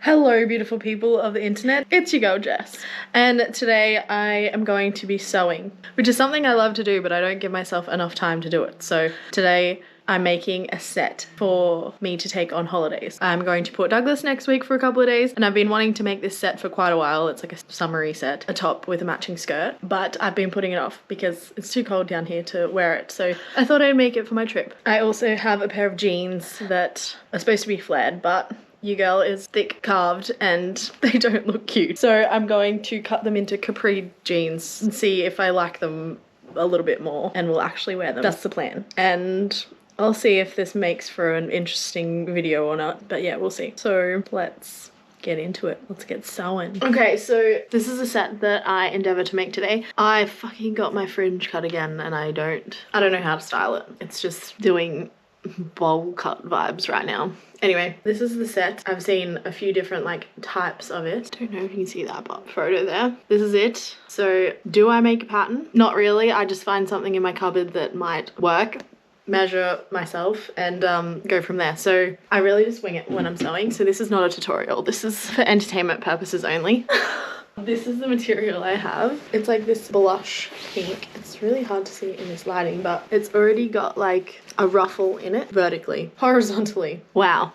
Hello beautiful people of the internet, it's your girl Jess, and today I am going to be sewing, which is something I love to do but I don't give myself enough time to do it. So today I'm making a set for me to take on holidays. I'm going to Port Douglas next week for a couple of days and I've been wanting to make this set for quite a while. It's like a summery set, a top with a matching skirt, but I've been putting it off because it's too cold down here to wear it, so I thought I'd make it for my trip. I also have a pair of jeans that are supposed to be flared, but your girl is thick carved and they don't look cute. So I'm going to cut them into capri jeans and see if I like them a little bit more and will actually wear them. That's the plan. And I'll see if this makes for an interesting video or not, but yeah, we'll see. So let's get into it. Let's get sewing. Okay, so this is a set that I endeavor to make today. I fucking got my fringe cut again and I don't know how to style it. It's just doing bowl cut vibes right now. Anyway, this is the set. I've seen a few different like types of it. Don't know if you can see that but photo there. This is it. So do I make a pattern? Not really. I just find something in my cupboard that might work, measure myself and go from there. So I really just wing it when I'm sewing. So this is not a tutorial. This is for entertainment purposes only. This is the material I have. It's like this blush pink. It's really hard to see in this lighting, but it's already got like a ruffle in it vertically, horizontally. Wow.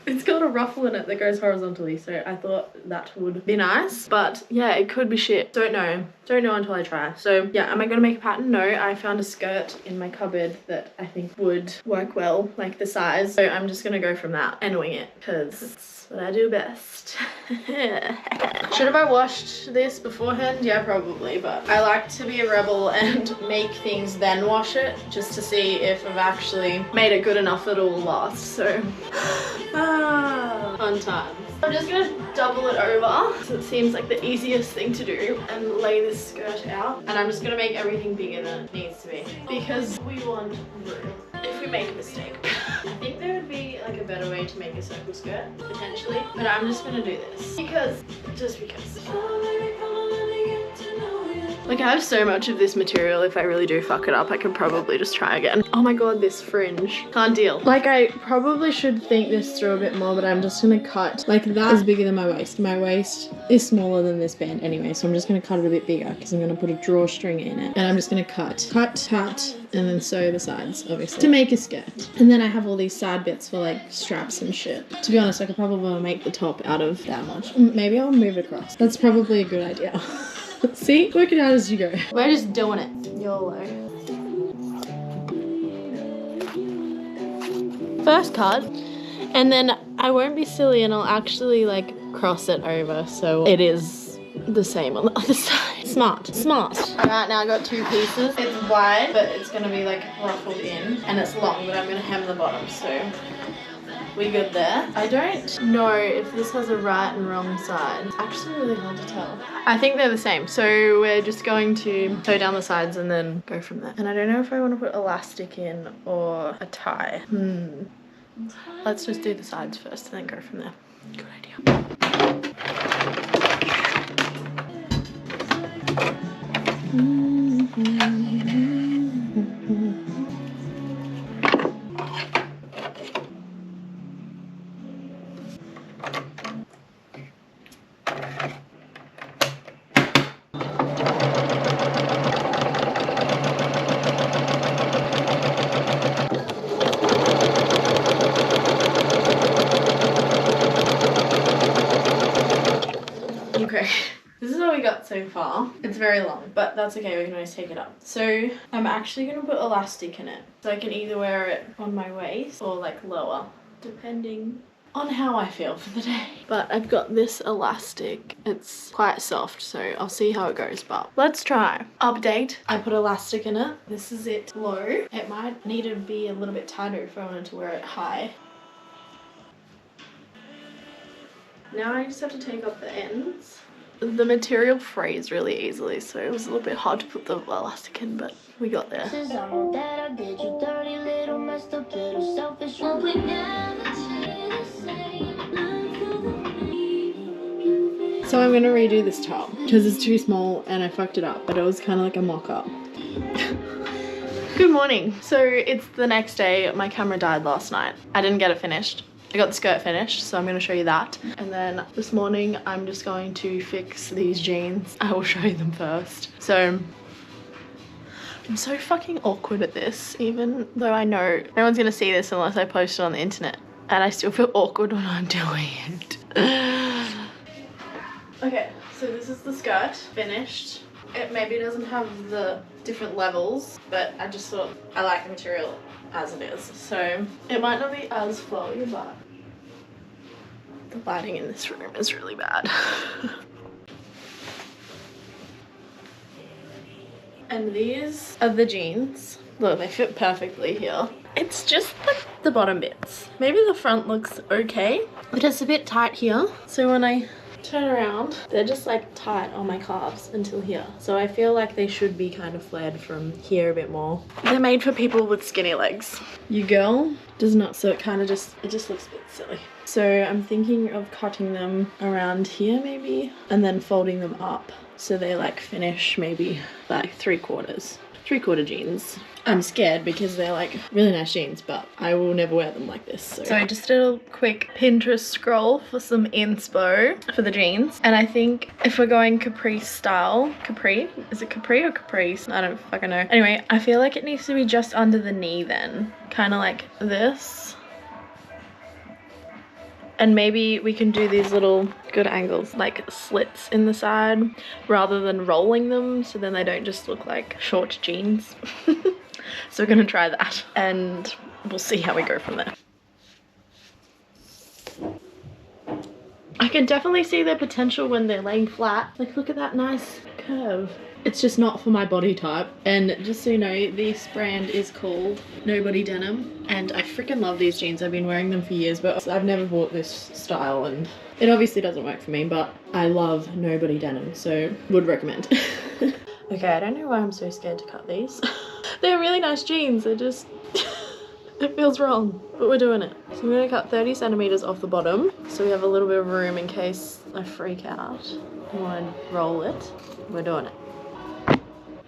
It's got a ruffle in it that goes horizontally, so I thought that would be nice, but yeah, it could be shit. Don't know until I try. So yeah, am I gonna make a pattern? No, I found a skirt in my cupboard that I think would work well, like the size, so I'm just gonna go from that and wing it because it's what I do best. Should have I washed this beforehand? Yeah, probably, but I like to be a rebel and make things then wash it just to see if I've actually made it good enough that it'll last. So fun time. I'm just gonna double it over so it seems like the easiest thing to do and lay this skirt out, and I'm just gonna make everything bigger than it needs to be because we want room if we make a mistake. I think there would be like a better way to make a circle skirt potentially, but I'm just gonna do this because like I have so much of this material. If I really do fuck it up, I could probably just try again. Oh my god, this fringe. Can't deal. Like I probably should think this through a bit more, but I'm just gonna cut. Like that is bigger than my waist. My waist is smaller than this band anyway, so I'm just gonna cut it a bit bigger because I'm gonna put a drawstring in it. And I'm just gonna cut, and then sew the sides, obviously, to make a skirt. And then I have all these side bits for like straps and shit. To be honest, I could probably make the top out of that much. Maybe I'll move it across. That's probably a good idea. See? Work it out as you go. We're just doing it. YOLO. First cut, and then I won't be silly and I'll actually like cross it over so it is the same on the other side. Smart. Alright, now I got two pieces. It's wide, but it's gonna be like ruffled in, and it's long, but I'm gonna hem the bottom, so we good there. I don't know if this has a right and wrong side. It's actually really hard to tell. I think they're the same. So we're just going to sew down the sides and then go from there. And I don't know if I want to put elastic in or a tie. Let's just do the sides first and then go from there. Good idea. Okay, this is all we got so far. It's very long, but that's okay, we can always take it up. So I'm actually gonna put elastic in it, so I can either wear it on my waist or like lower, depending on how I feel for the day. But I've got this elastic. It's quite soft, so I'll see how it goes, but let's try. Update, I put elastic in it. This is it low. It might need to be a little bit tighter if I wanted to wear it high. Now I just have to take off the ends. The material frays really easily, so it was a little bit hard to put the elastic in, but we got there. So I'm gonna redo this top because it's too small and I fucked it up, but it was kind of like a mock-up. Good morning. So it's the next day. My camera died last night. I didn't get it finished. I got the skirt finished, so I'm going to show you that. And then this morning I'm just going to fix these jeans. I will show you them first. So I'm so fucking awkward at this, even though I know no one's going to see this unless I post it on the internet. And I still feel awkward when I'm doing it. Okay, so this is the skirt finished. It maybe doesn't have the different levels, but I just thought I like the material as it is. So it might not be as flowy, but the lighting in this room is really bad. And these are the jeans. Look, they fit perfectly here. It's just the bottom bits. Maybe the front looks okay, but it's a bit tight here. So when I turn around, they're just like tight on my calves until here. So I feel like they should be kind of flared from here a bit more. They're made for people with skinny legs. Your girl does not, so it just looks a bit silly. So I'm thinking of cutting them around here maybe, and then folding them up so they like finish maybe like 3/4 jeans. I'm scared because they're like really nice jeans, but I will never wear them like this. So I just did a quick Pinterest scroll for some inspo for the jeans. And I think if we're going capri style, is it capri or caprice? I don't fucking know. Anyway, I feel like it needs to be just under the knee then. Kind of like this. And maybe we can do these little good angles, like slits in the side, rather than rolling them, so then they don't just look like short jeans. So we're gonna try that, and we'll see how we go from there. I can definitely see their potential when they're laying flat. Like, look at that nice curve. It's just not for my body type. And just so you know, this brand is called Nobody Denim. And I freaking love these jeans. I've been wearing them for years, but I've never bought this style. And it obviously doesn't work for me, but I love Nobody Denim, so would recommend. Okay, I don't know why I'm so scared to cut these. They're really nice jeans. They're just... it feels wrong, but we're doing it. So I'm gonna cut 30 centimeters off the bottom, so we have a little bit of room in case I freak out and want to roll it. We're doing it.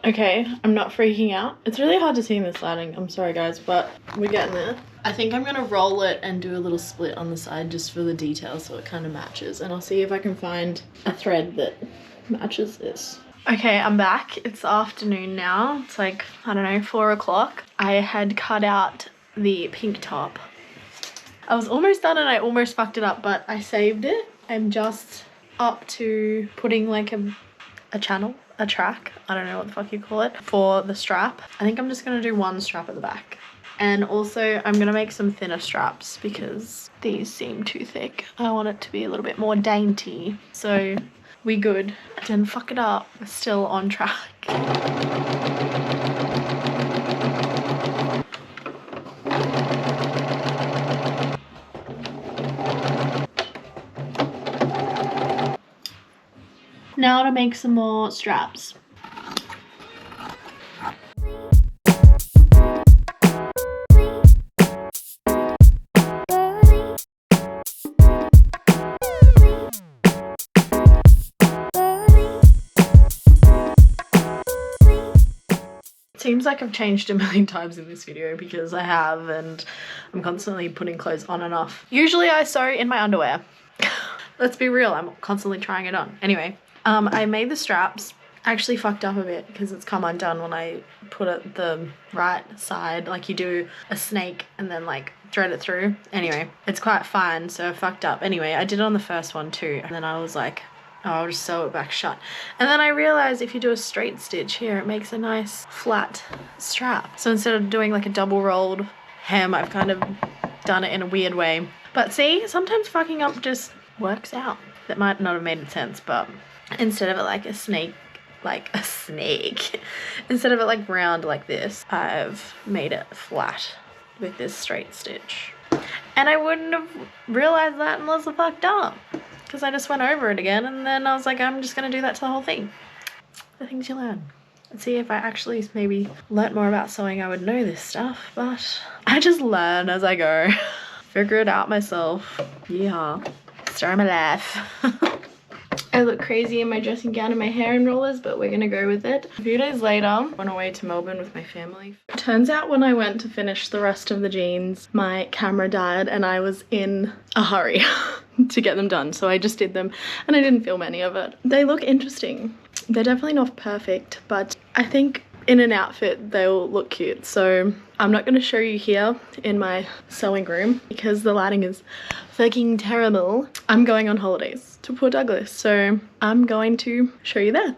Okay, I'm not freaking out. It's really hard to see in this lighting. I'm sorry guys, but we're getting there. I think I'm gonna roll it and do a little split on the side just for the detail so it kind of matches. And I'll see if I can find a thread that matches this. Okay, I'm back. It's afternoon now. It's like, I don't know, 4 o'clock. I had cut out the pink top. I was almost done and I almost fucked it up, but I saved it. I'm just up to putting like a track, I don't know what the fuck you call it, for the strap. I think I'm just gonna do one strap at the back. And also I'm gonna make some thinner straps because these seem too thick. I want it to be a little bit more dainty. So we good. I didn't fuck it up. We're still on track. Now to make some more straps. Seems like I've changed a million times in this video because I have, and I'm constantly putting clothes on and off. Usually I sew in my underwear. Let's be real, I'm constantly trying it on. Anyway, I made the straps. I actually fucked up a bit because it's come undone when I put it the right side, like you do a snake and then like thread it through. Anyway, it's quite fine, so I fucked up. Anyway, I did it on the first one too, and then I was like, oh, I'll just sew it back shut. And then I realized if you do a straight stitch here, it makes a nice flat strap. So instead of doing like a double rolled hem, I've kind of done it in a weird way. But see, sometimes fucking up just works out. That might not have made sense, but instead of it like a snake, instead of it like round like this, I've made it flat with this straight stitch. And I wouldn't have realized that unless I fucked up, because I just went over it again, and then I was like, I'm just gonna do that to the whole thing. The things you learn. And see, if I actually maybe learnt more about sewing, I would know this stuff, but I just learn as I go. Figure it out myself. Yeah. Story of my life. I look crazy in my dressing gown and my hair in rollers, but we're gonna go with it. A few days later, I went away to Melbourne with my family. Turns out when I went to finish the rest of the jeans, my camera died and I was in a hurry to get them done. So I just did them and I didn't film any of it. They look interesting. They're definitely not perfect, but I think in an outfit they'll look cute. So I'm not going to show you here in my sewing room because the lighting is fucking terrible. I'm going on holidays to Port Douglas, so I'm going to show you there.